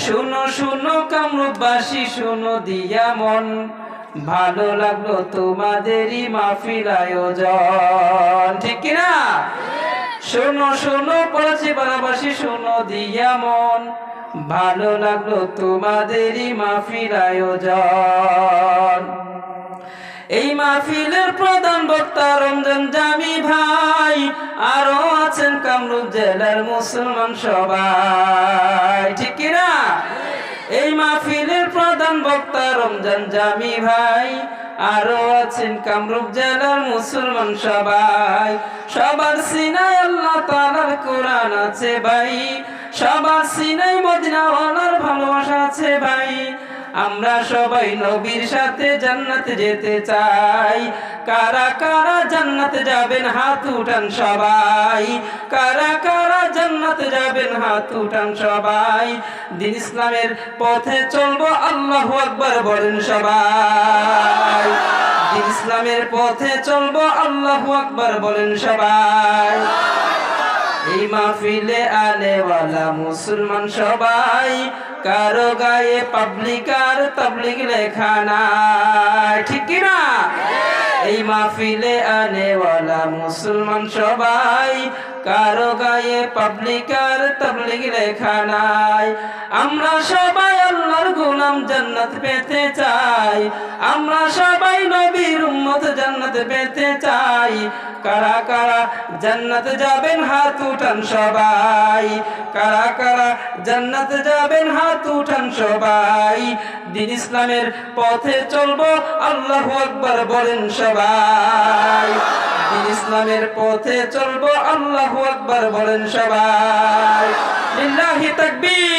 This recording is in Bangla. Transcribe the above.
শুনো শুনো কামরূপবাসী শুনো দিয়া মন, ভালো লাগলো তোমাদেরই মাহফিল আয়োজন, ঠিক কিনা? শুনো শুনো পড়াশি পাড়াবাসী শুনো দিয়া মন, ভালো লাগলো তোমাদেরই মাহফিল আয়োজন। এই মাহফিলের প্রধান বক্তা রমজান জামি ভাই, আরো আছেন কামরূপ জেলার মুসলমান সবাই, ঠিক কিনা? এই মাহফিলের প্রধান বক্তা রমজান জামি ভাই, আরো আছেন কামরূপ জেলার মুসলমান সবাই। সবার সিনায় আল্লাহ তাআলার কোরআন আছে ভাই, সবার সিনায় মদিনাওয়ালার ভালোবাসা আছে ভাই। আমরা সবাই নবীর সাথে জান্নাতে যেতে চাই। কারা কারা জান্নাতে যাবেন হাত উঠান সবাই, কারা কারা জান্নাতে যাবেন হাত উঠান সবাই। দিন ইসলামের পথে চলবো আল্লাহু আকবার বলেন সবাই, দিন ইসলামের পথে চলবো আল্লাহু আকবার বলেন সবাই। এই মাহফিলে আলেওয়ালা মুসলমান সবাই, কারো গায়ে পাবলিক আর তাবলিগ লেখা নাই, ঠিক কিনা? এই মাহফিলে আলেওয়ালা মুসলমান সবাই, কারো গায়ে পাবলিক আর তাবলিগ লেখা নাই। আমরা সবাই আল্লাহর গোলাম জান্নাত পেতে চাই, আমরা সবাই নবীর উম্মত জান্নাত পেতে চাই। কারা কারা জান্নাতে যাবেন হাত উঠান সবাই, কারা কারা জান্নাতে যাবেন হাত উঠান সবাই। দিন ইসলামের পথে চলবো আল্লাহু আকবার বলেন সবাই, দিন ইসলামের পথে চলবো আল্লাহু আকবার বলেন সবাই। লিল্লাহি তাকবীর।